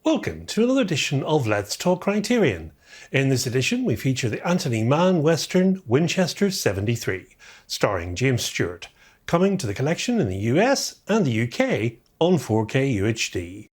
Welcome to another edition of Let's Talk Criterion. In this edition we feature the Anthony Mann Western Winchester 73, starring James Stewart, coming to the collection in the US and the UK on 4K UHD.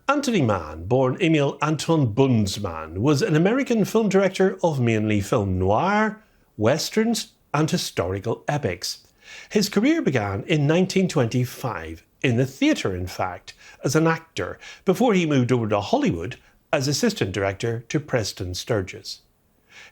Anthony Mann, born Emil Anton Bundsmann, was an American film director of mainly film noir, westerns and historical epics. His career began in 1925, in the theatre in fact, as an actor, before he moved over to Hollywood as assistant director to Preston Sturges.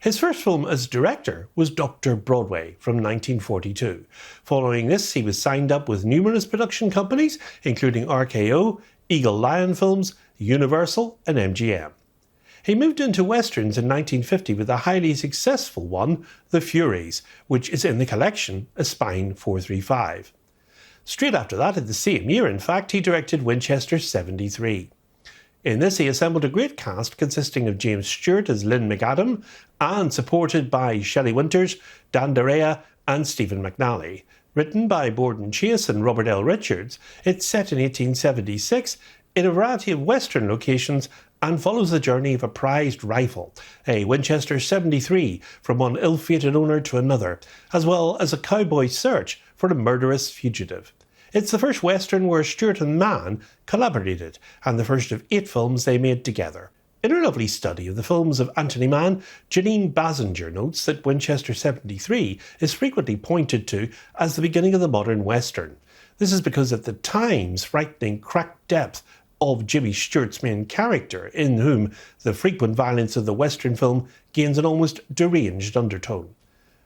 His first film as director was Dr. Broadway from 1942. Following this, he was signed up with numerous production companies, including RKO, Eagle Lion Films, Universal and MGM. He moved into westerns in 1950 with a highly successful one, The Furies, which is in the collection as Spine 435. Straight after that, in the same year in fact, he directed Winchester 73. In this he assembled a great cast consisting of James Stewart as Lin McAdam and supported by Shelley Winters, Dan D'Area and Stephen McNally. Written by Borden Chase and Robert L. Richards, it's set in 1876 in a variety of western locations and follows the journey of a prized rifle, a Winchester 73, from one ill-fated owner to another, as well as a cowboy's search for a murderous fugitive. It's the first western where Stewart and Mann collaborated, and the first of 8 films they made together. In her lovely study of the films of Anthony Mann, Janine Basinger notes that Winchester 73 is frequently pointed to as the beginning of the modern western. This is because at the time's frightening cracked depth of Jimmy Stewart's main character, in whom the frequent violence of the western film gains an almost deranged undertone.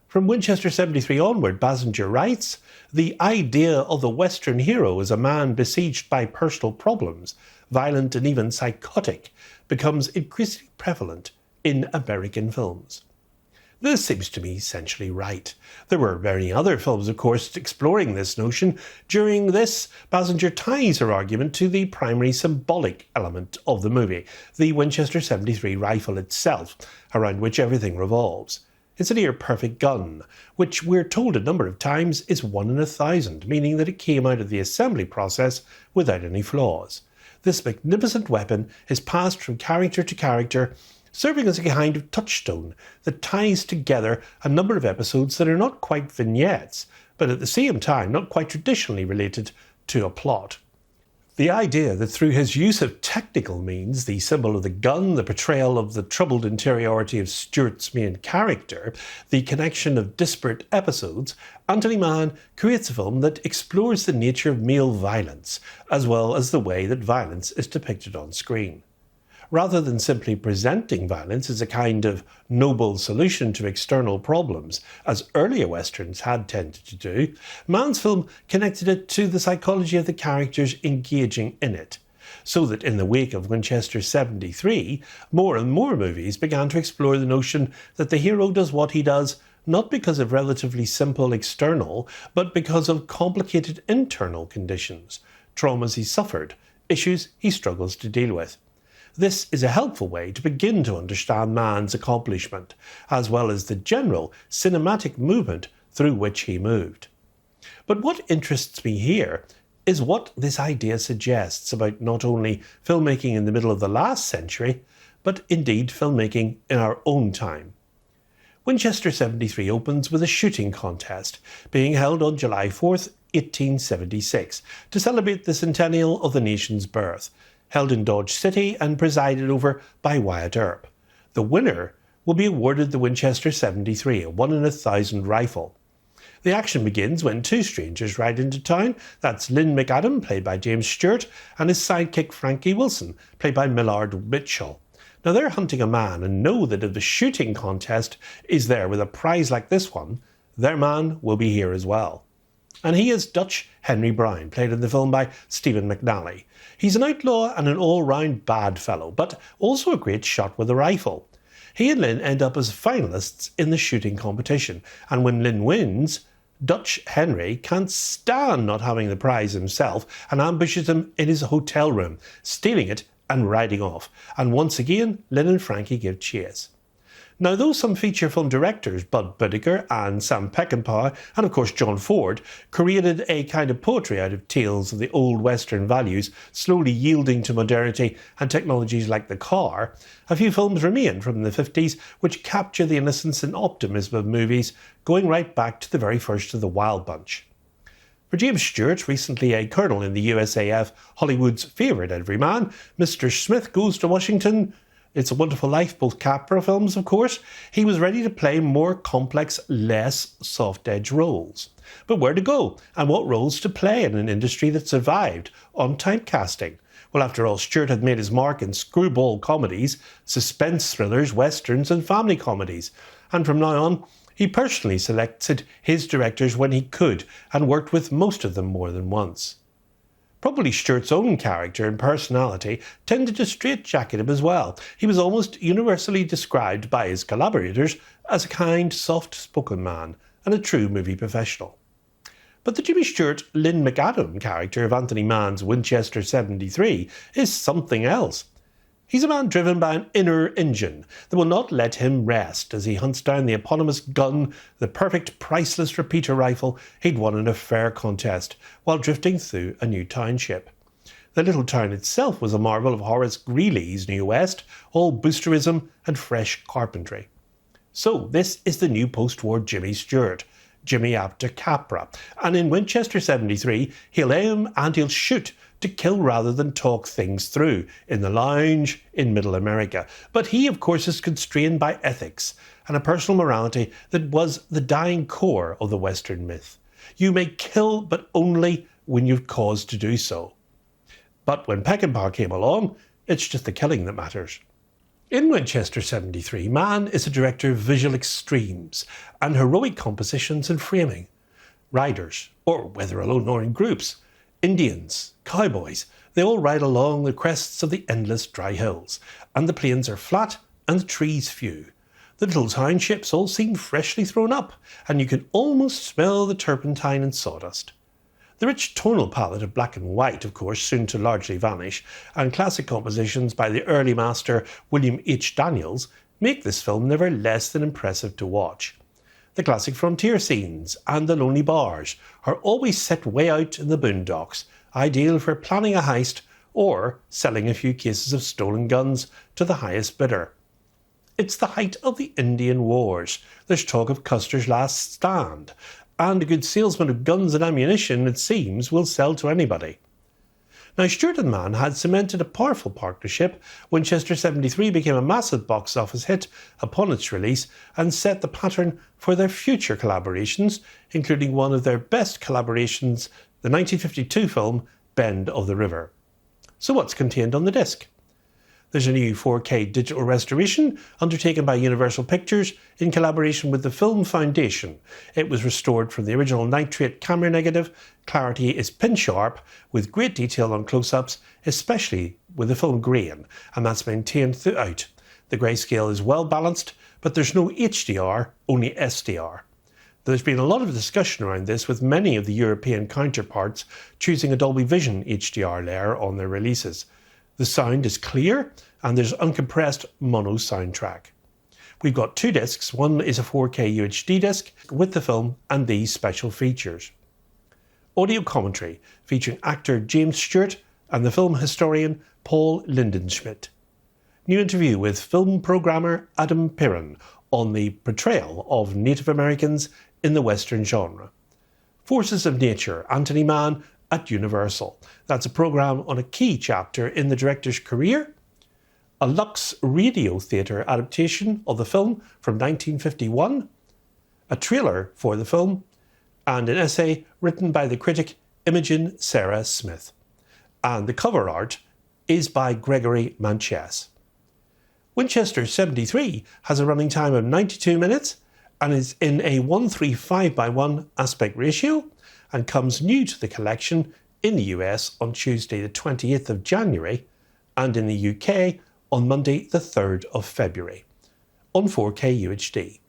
From Winchester 73 onward, Basinger writes, "The idea of the western hero as a man besieged by personal problems, violent and even psychotic, becomes increasingly prevalent in American films." This seems to me essentially right. There were many other films, of course, exploring this notion. During this, Basinger ties her argument to the primary symbolic element of the movie, the Winchester 73 rifle itself, around which everything revolves. It's a near-perfect gun, which we're told a number of times is 1 in 1,000, meaning that it came out of the assembly process without any flaws. This magnificent weapon is passed from character to character, serving as a kind of touchstone that ties together a number of episodes that are not quite vignettes, but at the same time not quite traditionally related to a plot. The idea that through his use of technical means, the symbol of the gun, the portrayal of the troubled interiority of Stewart's main character, the connection of disparate episodes, Anthony Mann creates a film that explores the nature of male violence, as well as the way that violence is depicted on screen. Rather than simply presenting violence as a kind of noble solution to external problems, as earlier westerns had tended to do, Mann's film connected it to the psychology of the characters engaging in it. So that in the wake of Winchester 73, more and more movies began to explore the notion that the hero does what he does not because of relatively simple external, but because of complicated internal conditions, traumas he suffered, issues he struggles to deal with. This is a helpful way to begin to understand Mann's accomplishment, as well as the general cinematic movement through which he moved. But what interests me here is what this idea suggests about not only filmmaking in the middle of the last century, but indeed filmmaking in our own time. Winchester 73 opens with a shooting contest being held on July 4th, 1876, to celebrate the centennial of the nation's birth, held in Dodge City and presided over by Wyatt Earp. The winner will be awarded the Winchester 73, a 1 in 1,000 rifle. The action begins when 2 strangers ride into town. That's Lin McAdam, played by James Stewart, and his sidekick Frankie Wilson, played by Millard Mitchell. Now they're hunting a man and know that if the shooting contest is there with a prize like this one, their man will be here as well. And he is Dutch Henry Brown, played in the film by Stephen McNally. He's an outlaw and an all-round bad fellow, but also a great shot with a rifle. He and Lin end up as finalists in the shooting competition, and when Lin wins, Dutch Henry can't stand not having the prize himself and ambushes him in his hotel room, stealing it and riding off. And once again, Lin and Frankie give chase. Now, though some feature film directors, Bud Whittaker and Sam Peckinpah, and of course John Ford, created a kind of poetry out of tales of the old Western values slowly yielding to modernity and technologies like the car, a few films remain from the 50s which capture the innocence and optimism of movies, going right back to the very first of the Wild Bunch. For James Stewart, recently a colonel in the USAF, Hollywood's favourite everyman, Mr. Smith Goes to Washington, It's a Wonderful Life, both Capra films, of course, he was ready to play more complex, less soft-edge roles. But where to go, and what roles to play in an industry that survived on typecasting? Well, after all, Stewart had made his mark in screwball comedies, suspense thrillers, westerns and family comedies. And from now on, he personally selected his directors when he could, and worked with most of them more than once. Probably Stewart's own character and personality tended to straitjacket him as well. He was almost universally described by his collaborators as a kind, soft-spoken man and a true movie professional. But the Jimmy Stewart Lin McAdam character of Anthony Mann's Winchester 73 is something else. He's a man driven by an inner engine that will not let him rest as he hunts down the eponymous gun, the perfect priceless repeater rifle he'd won in a fair contest, while drifting through a new township. The little town itself was a marvel of Horace Greeley's New West, all boosterism and fresh carpentry. So this is the new post-war Jimmy Stewart, Jimmy after Capra, and in Winchester 73 he'll aim and he'll shoot to kill rather than talk things through in the lounge in Middle America. But he, of course, is constrained by ethics and a personal morality that was the dying core of the Western myth. You may kill, but only when you've cause to do so. But when Peckinpah came along, it's just the killing that matters. In Winchester 73, Mann is a director of visual extremes and heroic compositions and framing. Riders, or whether alone or in groups, Indians, cowboys, they all ride along the crests of the endless dry hills, and the plains are flat and the trees few. The little townships all seem freshly thrown up, and you can almost smell the turpentine and sawdust. The rich tonal palette of black and white, of course, soon to largely vanish, and classic compositions by the early master William H. Daniels make this film never less than impressive to watch. The classic frontier scenes and the lonely bars are always set way out in the boondocks, ideal for planning a heist or selling a few cases of stolen guns to the highest bidder. It's the height of the Indian Wars. There's talk of Custer's last stand, and a good salesman of guns and ammunition, it seems, will sell to anybody. Now, Stewart and Mann had cemented a powerful partnership. Winchester 73 became a massive box office hit upon its release and set the pattern for their future collaborations, including one of their best collaborations, the 1952 film Bend of the River. So what's contained on the disc? There's a new 4K digital restoration undertaken by Universal Pictures in collaboration with the Film Foundation. It was restored from the original nitrate camera negative. Clarity is pin sharp with great detail on close-ups, especially with the film grain, and that's maintained throughout. The grayscale is well balanced, but there's no HDR, only SDR. There's been a lot of discussion around this, with many of the European counterparts choosing a Dolby Vision HDR layer on their releases. The sound is clear and there's uncompressed mono soundtrack. We've got two discs. One is a 4K UHD disc with the film and these special features. Audio commentary featuring actor James Stewart and the film historian Paul Lindenschmidt. New interview with film programmer Adam Piran on the portrayal of Native Americans in the Western genre. Forces of Nature, Anthony Mann at Universal. That's a programme on a key chapter in the director's career. A Lux Radio Theatre adaptation of the film from 1951. A trailer for the film. And an essay written by the critic Imogen Sarah Smith. And the cover art is by Gregory Manchess. Winchester 73 has a running time of 92 minutes and is in a 1:35:1 aspect ratio, and comes new to the collection in the US on Tuesday the 28th of January and in the UK on Monday the 3rd of February. on 4K UHD.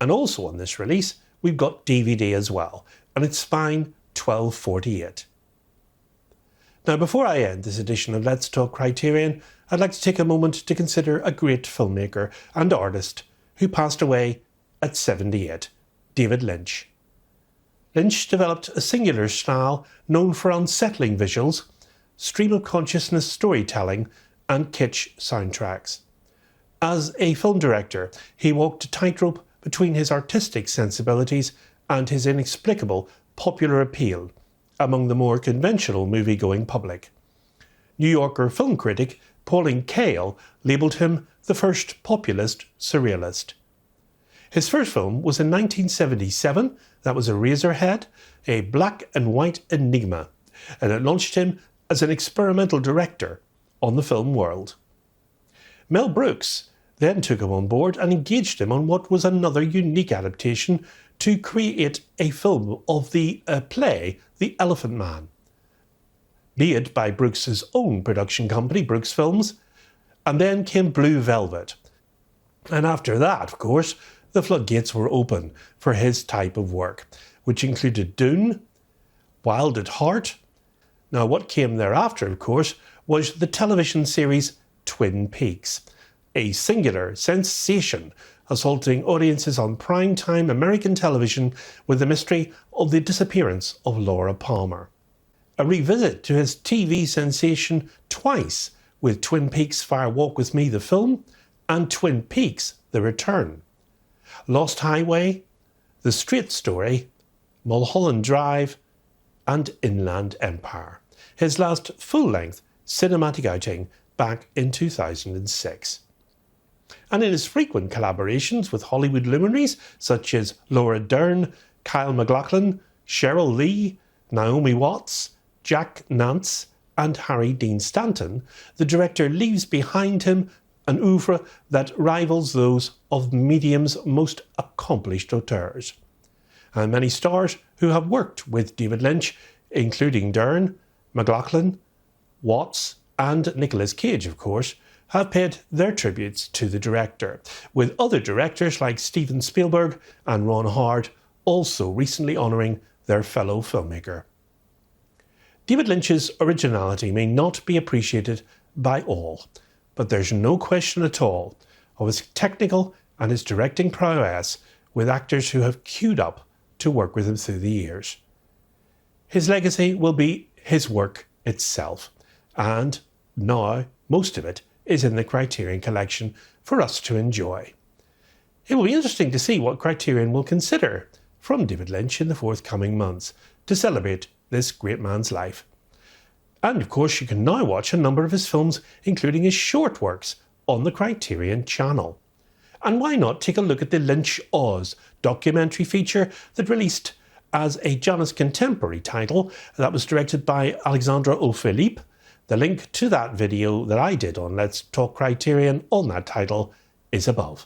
And also on this release, we've got DVD as well, and it's spine 1248. Now, before I end this edition of Let's Talk Criterion, I'd like to take a moment to consider a great filmmaker and artist who passed away at 78, David Lynch. Lynch developed a singular style known for unsettling visuals, stream of consciousness storytelling, and kitsch soundtracks. As a film director, he walked a tightrope between his artistic sensibilities and his inexplicable popular appeal among the more conventional movie-going public. New Yorker film critic Pauline Kael labelled him the first populist surrealist. His first film was in 1977, that was Eraserhead, a black and white enigma, and it launched him as an experimental director on the film world. Mel Brooks then took him on board and engaged him on what was another unique adaptation to create a film of the play The Elephant Man, made by Brooks's own production company, Brooks Films, and then came Blue Velvet. And after that, of course, the floodgates were open for his type of work, which included Dune, Wild at Heart. Now, what came thereafter, of course, was the television series Twin Peaks, a singular sensation assaulting audiences on prime-time American television with the mystery of the disappearance of Laura Palmer. A revisit to his TV sensation twice with Twin Peaks Fire Walk With Me the film and Twin Peaks The Return. Lost Highway, The Straight Story, Mulholland Drive, and Inland Empire, his last full-length cinematic outing back in 2006. And in his frequent collaborations with Hollywood luminaries such as Laura Dern, Kyle MacLachlan, Cheryl Lee, Naomi Watts, Jack Nance, and Harry Dean Stanton, the director leaves behind him an oeuvre that rivals those of medium's most accomplished auteurs. And many stars who have worked with David Lynch, including Dern, MacLachlan, Watts, and Nicolas Cage, of course, have paid their tributes to the director, with other directors like Steven Spielberg and Ron Howard also recently honouring their fellow filmmaker. David Lynch's originality may not be appreciated by all, but there's no question at all of his technical and his directing prowess with actors who have queued up to work with him through the years. His legacy will be his work itself, and now most of it is in the Criterion collection for us to enjoy. It will be interesting to see what Criterion will consider from David Lynch in the forthcoming months to celebrate this great man's life. And of course you can now watch a number of his films, including his short works, on the Criterion channel. And why not take a look at the Lynch Oz documentary feature that released as a Janus Contemporary title that was directed by Alexandra O'Philippe. The link to that video that I did on Let's Talk Criterion on that title is above.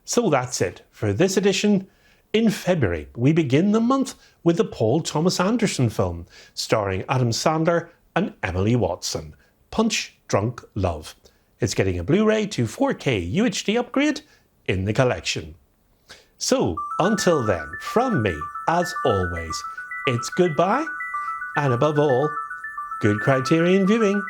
So that's it for this edition. In February, we begin the month with the Paul Thomas Anderson film starring Adam Sandler and Emily Watson, Punch Drunk Love. It's getting a Blu-ray to 4K UHD upgrade in the collection. So, until then, from me, as always, it's goodbye, and above all, good Criterion viewing.